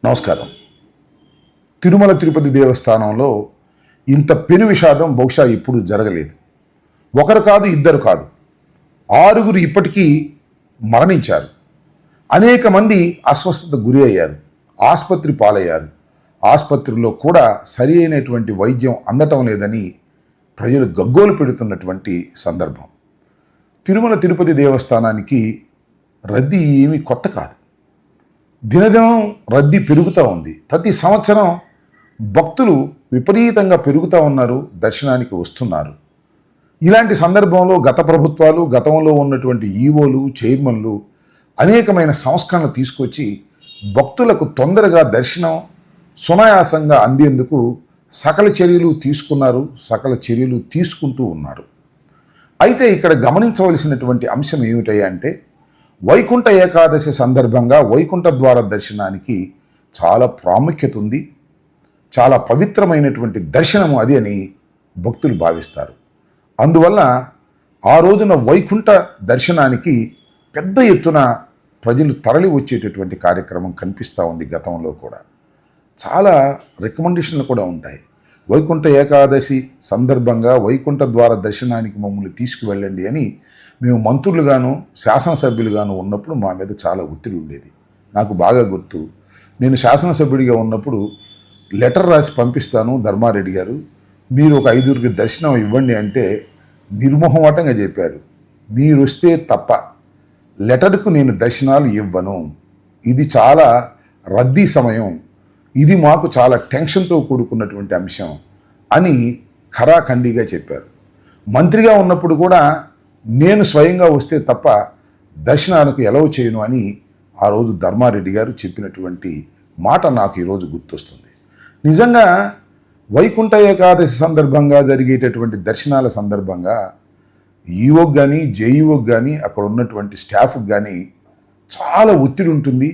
నమస్కారం. తిరుమల తిరుపతి దేవస్థానంలో ఇంత పెను విషాదం బహుశా ఎప్పుడు జరగలేదు. ఒకరు కాదు, ఇద్దరు కాదు, 6 ఇప్పటికీ మరణించారు. అనేక మంది అస్వస్థత గురి అయ్యారు, ఆసుపత్రి పాలయ్యారు. ఆసుపత్రిలో కూడా సరి అయినటువంటి వైద్యం అందటం లేదని ప్రజలు గగ్గోలు పెడుతున్నటువంటి సందర్భం. తిరుమల తిరుపతి దేవస్థానానికి రద్దీ ఏమీ కొత్త కాదు. దినదినం రద్దీ పెరుగుతూ ఉంది. ప్రతి సంవత్సరం భక్తులు విపరీతంగా పెరుగుతూ ఉన్నారు, దర్శనానికి వస్తున్నారు. ఇలాంటి సందర్భంలో గత ప్రభుత్వాలు, గతంలో ఉన్నటువంటి ఈవోలు, చైర్మన్లు అనేకమైన సంస్కరణలు తీసుకొచ్చి భక్తులకు తొందరగా దర్శనం సునాయాసంగా అందేందుకు సకల చర్యలు తీసుకున్నారు, సకల చర్యలు తీసుకుంటూ ఉన్నారు. అయితే ఇక్కడ గమనించవలసినటువంటి అంశం ఏమిటయ్యా అంటే, వైకుంఠ ఏకాదశి సందర్భంగా వైకుంఠ ద్వార దర్శనానికి చాలా ప్రాముఖ్యత ఉంది. చాలా పవిత్రమైనటువంటి దర్శనము అది అని భక్తులు భావిస్తారు. అందువల్ల ఆ రోజున వైకుంఠ దర్శనానికి పెద్ద ఎత్తున ప్రజలు తరలి వచ్చేటటువంటి కార్యక్రమం కనిపిస్తూ ఉంది. గతంలో కూడా చాలా రికమెండేషన్లు కూడా ఉంటాయి. వైకుంఠ ఏకాదశి సందర్భంగా వైకుంఠ ద్వార దర్శనానికి మమ్మల్ని తీసుకువెళ్ళండి అని మేము మంత్రులుగాను శాసనసభ్యులుగాను ఉన్నప్పుడు మా మీద చాలా ఒత్తిడి ఉండేది. నాకు బాగా గుర్తు, నేను శాసనసభ్యుడిగా ఉన్నప్పుడు లెటర్ రాసి పంపిస్తాను, ధర్మారెడ్డి గారు మీరు ఒక 5 దర్శనం ఇవ్వండి అంటే నిర్మోహమాటంగా చెప్పారు, మీరు వస్తే తప్ప లెటర్కు నేను దర్శనాలు ఇవ్వను, ఇది చాలా రద్దీ సమయం, ఇది మాకు చాలా టెన్షన్తో కూడుకున్నటువంటి అంశం అని ఖరాఖండిగా చెప్పారు. మంత్రిగా ఉన్నప్పుడు కూడా నేను స్వయంగా వస్తే తప్ప దర్శనానికి ఎలవ్ చేయను అని ఆ రోజు ధర్మారెడ్డి గారు చెప్పినటువంటి మాట నాకు ఈరోజు గుర్తొస్తుంది. నిజంగా వైకుంఠ ఏకాదశి సందర్భంగా జరిగేటటువంటి దర్శనాల సందర్భంగా ఈవోకి కానీ జేఈఓకి కానీ అక్కడ ఉన్నటువంటి స్టాఫ్కి కానీ చాలా ఒత్తిడి ఉంటుంది,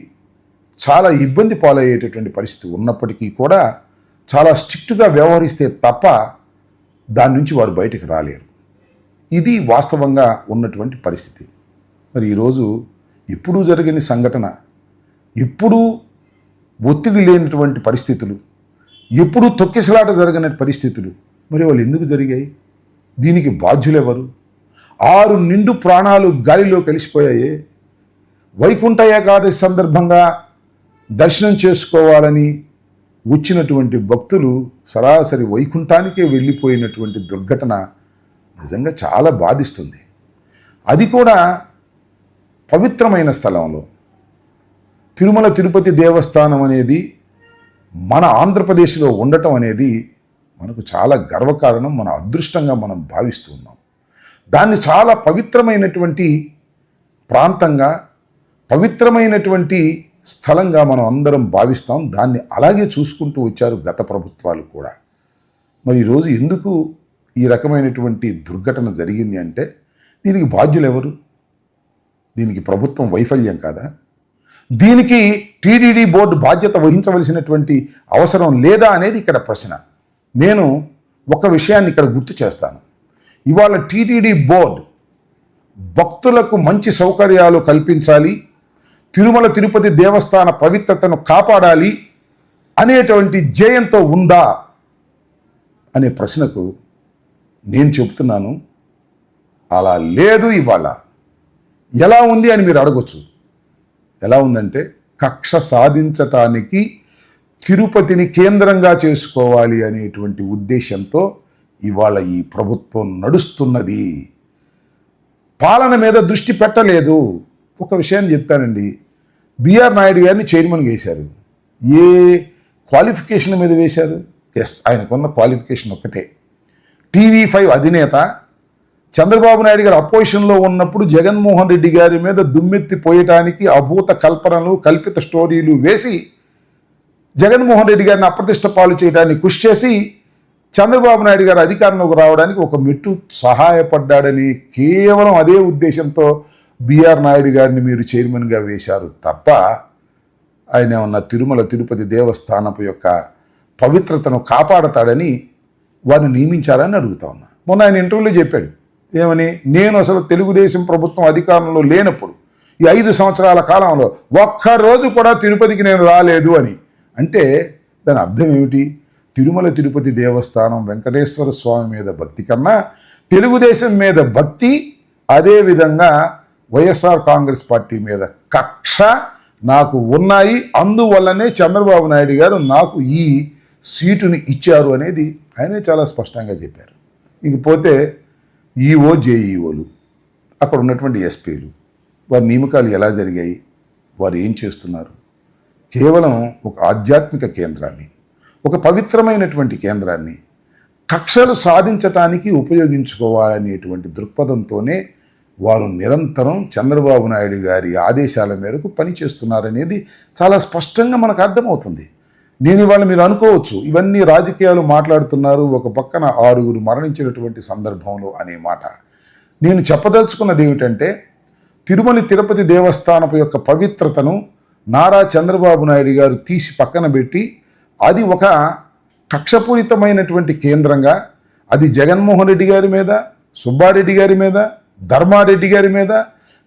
చాలా ఇబ్బంది పాలయ్యేటటువంటి పరిస్థితి ఉన్నప్పటికీ కూడా చాలా స్ట్రిక్ట్గా వ్యవహరిస్తే తప్ప దాని నుంచి వారు బయటకు రాలేరు. ఇది వాస్తవంగా ఉన్నటువంటి పరిస్థితి. మరి ఈరోజు ఎప్పుడూ జరగని సంఘటన, ఎప్పుడూ ఒత్తిడి లేనటువంటి పరిస్థితులు, ఎప్పుడూ తొక్కిసలాట జరగని పరిస్థితులు, మరి వాళ్ళు ఎందుకు జరిగాయి? దీనికి బాధ్యులెవరు? 6 నిండు ప్రాణాలు గాలిలో కలిసిపోయాయి. వైకుంఠ ఏకాదశి సందర్భంగా దర్శనం చేసుకోవాలని వచ్చినటువంటి భక్తులు సరాసరి వైకుంఠానికే వెళ్ళిపోయినటువంటి దుర్ఘటన నిజంగా చాలా బాధిస్తుంది. అది కూడా పవిత్రమైన స్థలంలో. తిరుమల తిరుపతి దేవస్థానం అనేది మన ఆంధ్రప్రదేశ్లో ఉండటం అనేది మనకు చాలా గర్వకారణం, మన అదృష్టంగా మనం భావిస్తూ ఉన్నాం. దాన్ని చాలా పవిత్రమైనటువంటి ప్రాంతంగా, పవిత్రమైనటువంటి స్థలంగా మనం అందరం భావిస్తాం. దాన్ని అలాగే చూసుకుంటూ వచ్చారు గత ప్రభుత్వాలు కూడా. మరి ఈరోజు ఎందుకు ఈ రకమైనటువంటి దుర్ఘటన జరిగింది అంటే దీనికి బాధ్యులు ఎవరు? దీనికి ప్రభుత్వం వైఫల్యం కాదా? దీనికి టీటీడీ బోర్డు బాధ్యత వహించవలసినటువంటి అవసరం లేదా అనేది ఇక్కడ ప్రశ్న. నేను ఒక విషయాన్ని ఇక్కడ గుర్తు చేస్తాను. ఇవాళ టీటీడీ బోర్డు భక్తులకు మంచి సౌకర్యాలు కల్పించాలి, తిరుమల తిరుపతి దేవస్థాన పవిత్రతను కాపాడాలి అనేటువంటి ధ్యేయంతో ఉందా అనే ప్రశ్నకు నేను చెప్తున్నాను, అలా లేదు. ఇవాళ ఎలా ఉంది అని మీరు అడగొచ్చు. ఎలా ఉందంటే, కక్ష సాధించటానికి తిరుపతిని కేంద్రంగా చేసుకోవాలి అనేటువంటి ఉద్దేశంతో ఇవాళ ఈ ప్రభుత్వం నడుస్తున్నది. పాలన మీద దృష్టి పెట్టలేదు. ఒక విషయాన్ని చెప్తానండి, బిఆర్ నాయుడు గారిని చైర్మన్గా వేశారు. ఏ క్వాలిఫికేషన్ మీద వేశారు? ఎస్, ఆయనకున్న క్వాలిఫికేషన్ ఒక్కటే. TV5 అధినేత చంద్రబాబు నాయుడు గారు అపోజిషన్లో ఉన్నప్పుడు జగన్మోహన్ రెడ్డి గారి మీద దుమ్మెత్తి పోయటానికి అభూత కల్పనలు, కల్పిత స్టోరీలు వేసి జగన్మోహన్ రెడ్డి గారిని అప్రతిష్ట పాలు చేయడానికి కృషి చేసి చంద్రబాబు నాయుడు గారు అధికారంలోకి రావడానికి ఒక మెట్టు సహాయపడ్డాడని కేవలం అదే ఉద్దేశంతో బిఆర్ నాయుడు గారిని మీరు చైర్మన్గా వేశారు తప్ప ఆయన ఉన్న తిరుమల తిరుపతి దేవస్థానపు యొక్క పవిత్రతను కాపాడతాడని వారిని నియమించారని అడుగుతా ఉన్నా. మొన్న ఆయన ఇంటర్వ్యూలో చెప్పాడు, ఏమని, నేను అసలు తెలుగుదేశం ప్రభుత్వం అధికారంలో లేనప్పుడు ఈ 5 సంవత్సరాల కాలంలో ఒక్కరోజు కూడా తిరుపతికి నేను రాలేదు అని. అంటే దాని అర్థం ఏమిటి? తిరుమల తిరుపతి దేవస్థానం వెంకటేశ్వర స్వామి మీద భక్తి కన్నా తెలుగుదేశం మీద భక్తి, అదేవిధంగా వైఎస్ఆర్ కాంగ్రెస్ పార్టీ మీద కక్ష నాకు ఉన్నాయి. అందువల్లనే చంద్రబాబు నాయుడు గారు నాకు ఈ సీటుని ఇచ్చారు అనేది ఆయనే చాలా స్పష్టంగా చెప్పారు. ఇకపోతే ఈఓ, జేఈఓలు, అక్కడ ఉన్నటువంటి ఎస్పీలు, వారి నియామకాలు ఎలా జరిగాయి, వారు ఏం చేస్తున్నారు? కేవలం ఒక ఆధ్యాత్మిక కేంద్రాన్ని, ఒక పవిత్రమైనటువంటి కేంద్రాన్ని కక్షలు సాధించటానికి ఉపయోగించుకోవాలనేటువంటి దృక్పథంతోనే వారు నిరంతరం చంద్రబాబు నాయుడు గారి ఆదేశాల మేరకు పనిచేస్తున్నారనేది చాలా స్పష్టంగా మనకు అర్థమవుతుంది. నేను ఇవాళ మీరు అనుకోవచ్చు ఇవన్నీ రాజకీయాలు మాట్లాడుతున్నారు, ఒక పక్కన 6 మరణించినటువంటి సందర్భంలో అనే మాట. నేను చెప్పదలుచుకున్నది ఏమిటంటే తిరుమల తిరుపతి దేవస్థానపు యొక్క పవిత్రతను నారా చంద్రబాబు నాయుడు గారు తీసి పక్కన పెట్టి అది ఒక కక్షపూరితమైనటువంటి కేంద్రంగా, అది జగన్మోహన్ రెడ్డి గారి మీద, సుబ్బారెడ్డి గారి మీద, ధర్మారెడ్డి గారి మీద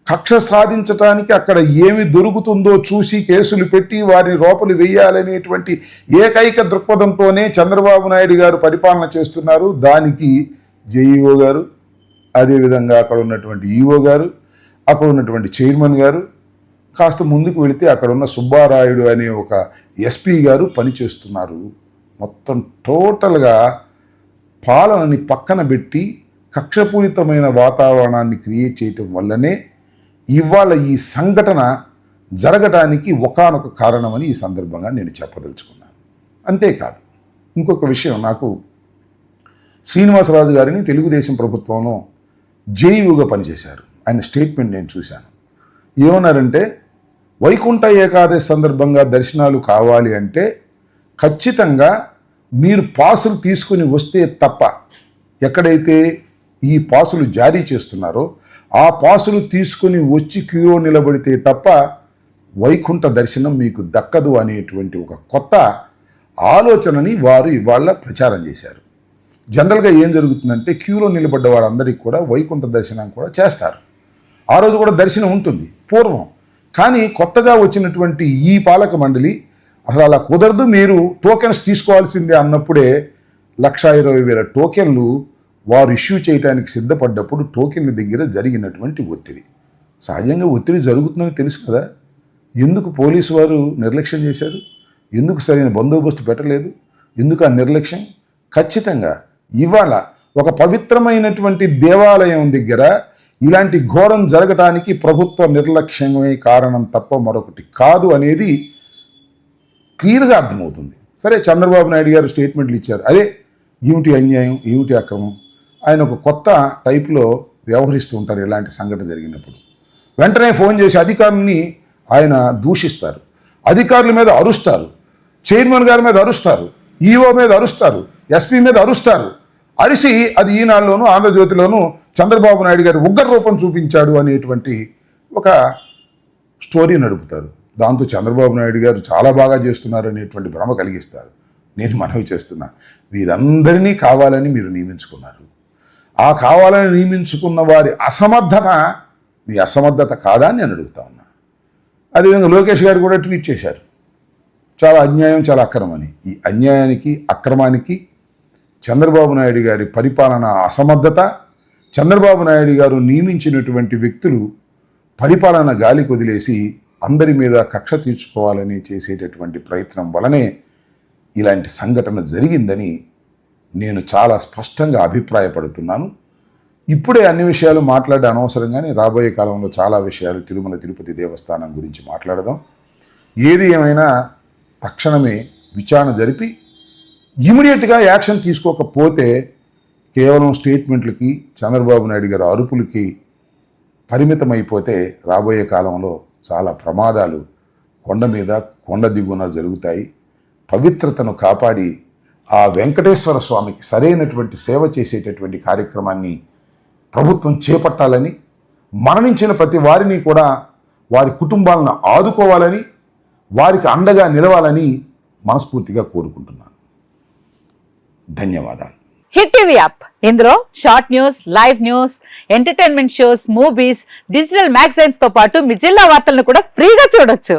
కక్ష సాధించటానికి అక్కడ ఏమి దొరుకుతుందో చూసి కేసులు పెట్టి వారిని లోపలి వేయాలనేటువంటి ఏకైక దృక్పథంతోనే చంద్రబాబు నాయుడు గారు పరిపాలన చేస్తున్నారు. దానికి జేఈఓ గారు, అదేవిధంగా అక్కడ ఉన్నటువంటి ఈఓ గారు, అక్కడ ఉన్నటువంటి చైర్మన్ గారు, కాస్త ముందుకు వెళితే అక్కడ ఉన్న సుబ్బారాయుడు అనే ఒక ఎస్పీ గారు పనిచేస్తున్నారు. మొత్తం టోటల్గా పాలనని పక్కన పెట్టి కక్షపూరితమైన వాతావరణాన్ని క్రియేట్ చేయటం వల్లనే ఇవాళ ఈ సంఘటన జరగడానికి ఒకానొక కారణమని ఈ సందర్భంగా నేను చెప్పదలుచుకున్నాను. అంతేకాదు ఇంకొక విషయం, నాకు శ్రీనివాసరాజు గారిని తెలుగుదేశం ప్రభుత్వంలో జేఈఓగా పనిచేశారు. ఆయన స్టేట్మెంట్ నేను చూశాను. ఏమన్నారంటే వైకుంఠ ఏకాదశి సందర్భంగా దర్శనాలు కావాలి అంటే ఖచ్చితంగా మీరు పాసులు తీసుకుని వస్తే తప్ప, ఎక్కడైతే ఈ పాసులు జారీ చేస్తున్నారో ఆ పాసులు తీసుకుని వచ్చి క్యూలో నిలబడితే తప్ప వైకుంఠ దర్శనం మీకు దక్కదు అనేటువంటి ఒక కొత్త ఆలోచనని వారు ఇవాళ ప్రచారం చేశారు. జనరల్గా ఏం జరుగుతుందంటే క్యూలో నిలబడ్డ వారందరికీ కూడా వైకుంఠ దర్శనం కూడా చేస్తారు. ఆ రోజు కూడా దర్శనం ఉంటుంది పూర్వం. కానీ కొత్తగా వచ్చినటువంటి ఈ పాలక మండలి అసలు అలా కుదరదు, మీరు టోకెన్స్ తీసుకోవాల్సిందే అన్నప్పుడే 1,20,000 టోకెన్లు వారు ఇష్యూ చేయడానికి సిద్ధపడ్డప్పుడు టోకెన్ల దగ్గర జరిగినటువంటి ఒత్తిడి. సహజంగా ఒత్తిడి జరుగుతుందని తెలుసు కదా, ఎందుకు పోలీసు వారు నిర్లక్ష్యం చేశారు? ఎందుకు సరైన బందోబస్తు పెట్టలేదు? ఎందుకు ఆ నిర్లక్ష్యం? ఖచ్చితంగా ఇవాళ ఒక పవిత్రమైనటువంటి దేవాలయం దగ్గర ఇలాంటి ఘోరం జరగటానికి ప్రభుత్వ నిర్లక్ష్యమే కారణం తప్ప మరొకటి కాదు అనేది క్లియర్గా అర్థమవుతుంది. సరే, చంద్రబాబు నాయుడు గారు స్టేట్మెంట్లు ఇచ్చారు. అదే ఏమిటి అన్యాయం, ఏమిటి అక్రమం? ఆయన ఒక కొత్త టైప్లో వ్యవహరిస్తూ ఉంటారు. ఇలాంటి సంఘటన జరిగినప్పుడు వెంటనే ఫోన్ చేసి అధికారులని ఆయన దూషిస్తారు, అధికారుల మీద అరుస్తారు, చైర్మన్ గారి మీద అరుస్తారు, ఈఓ మీద అరుస్తారు, ఎస్పీ మీద అరుస్తారు. అరిసి అది ఈనాడులోనూ ఆంధ్రజ్యోతిలోనూ చంద్రబాబు నాయుడు గారి ఉగ్ర రూపం చూపించాడు అనేటువంటి ఒక స్టోరీ నడుపుతారు. దాంతో చంద్రబాబు నాయుడు గారు చాలా బాగా చేస్తున్నారు అనేటువంటి భ్రమ కలిగిస్తారు. నేను మనవి చేస్తున్నా, వీరందరినీ కావాలని మీరు నియమించుకున్నారు. ఆ కావాలని నియమించుకున్న వారి అసమర్థత మీ అసమర్థత కాదా అని నేను అడుగుతా ఉన్నా. అదేవిధంగా లోకేష్ గారు కూడా ట్వీట్ చేశారు, చాలా అన్యాయం, చాలా అక్రమని. ఈ అన్యాయానికి, అక్రమానికి చంద్రబాబు నాయుడు గారి పరిపాలన అసమర్థత, చంద్రబాబు నాయుడు గారు నియమించినటువంటి వ్యక్తులు పరిపాలన గాలి కొదిలేసి అందరి మీద కక్ష తీర్చుకోవాలని చేసేటటువంటి ప్రయత్నం వలనే ఇలాంటి సంఘటన జరిగిందని నేను చాలా స్పష్టంగా అభిప్రాయపడుతున్నాను. ఇప్పుడే అన్ని విషయాలు మాట్లాడే అనవసరంగానే రాబోయే కాలంలో చాలా విషయాలు తిరుమల తిరుపతి దేవస్థానం గురించి మాట్లాడదాం. ఏది ఏమైనా తక్షణమే విచారణ జరిపి ఇమీడియట్గా యాక్షన్ తీసుకోకపోతే కేవలం స్టేట్మెంట్లకి, చంద్రబాబు నాయుడు గారి అరుపులకి పరిమితమైపోతే రాబోయే కాలంలో చాలా ప్రమాదాలు కొండ మీద కొండ దిగున జరుగుతాయి. పవిత్రతను కాపాడి ఆ వెంకటేశ్వర స్వామికి సరైనటువంటి సేవ చేసేటటువంటి కార్యక్రమాన్ని ప్రభుత్వం చేపట్టాలని, మరణించిన ప్రతి వారిని కూడా వారి కుటుంబాలను ఆదుకోవాలని, వారికి అండగా నిలవాలని మనస్ఫూర్తిగా కోరుకుంటున్నాను. ధన్యవాదాలు. హిట్ టీవీ యాప్, ఇందులో short news, live news, entertainment shows, movies, digital magazines తో పాటు మీ జిల్లా వార్తలను కూడా ఫ్రీగా చూడొచ్చు.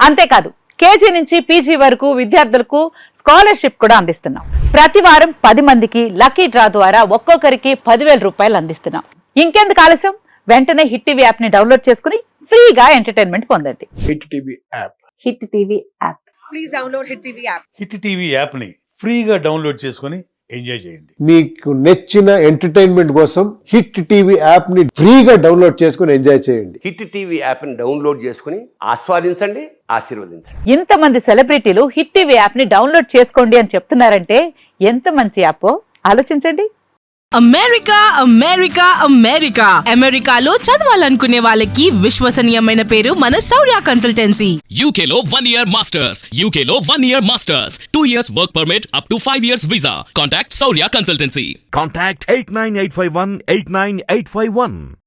అంతేకాదు కేజీ నుంచి పీజీ వరకు విద్యార్థులకు స్కాలర్షిప్ కూడా అందిస్తున్నాం. ప్రతి వారం 10 మందికి లక్కీ డ్రా ద్వారా ఒక్కొక్కరికి 10,000 రూపాయలు అందిస్తున్నాం. ఇంకెందుకు ఆలస్యం, వెంటనే హిట్ టీవీ యాప్ ని డౌన్లోడ్ చేసుకుని ఫ్రీగా ఎంటర్టైన్మెంట్ పొందండి. Hit TV app. Hit TV app. Please download Hit TV app. Hit TV యాప్ని ఫ్రీగా డౌన్లోడ్ చేసుకొని ఎంజాయ్ చేయండి. మీకు నచ్చిన ఎంటర్టైన్మెంట్ కోసం హిట్ టీవీ యాప్ ని ఫ్రీగా డౌన్లోడ్ చేసుకుని ఎంజాయ్ చేయండి. హిట్ టీవీ యాప్ని డౌన్లోడ్ చేసుకుని ఆస్వాదించండి, ఆశీర్వదించండి. ఇంతమంది సెలబ్రిటీలు హిట్ టీవీ యాప్ ని డౌన్లోడ్ చేసుకోండి అని చెప్తున్నారంటే ఎంత మంచి యాప్ ఆలోచించండి. అమెరికా అమెరికా అమెరికా అమెరికాలో చదవాలనుకునే వాళ్ళకి విశ్వసనీయమైన పేరు మన శౌర్య consultancy. UK Law 1 Year Masters. UK Law 1 Year Masters. 2 years work permit up to 5 years visa. Contact Saurya Consultancy. Contact 89851 89851.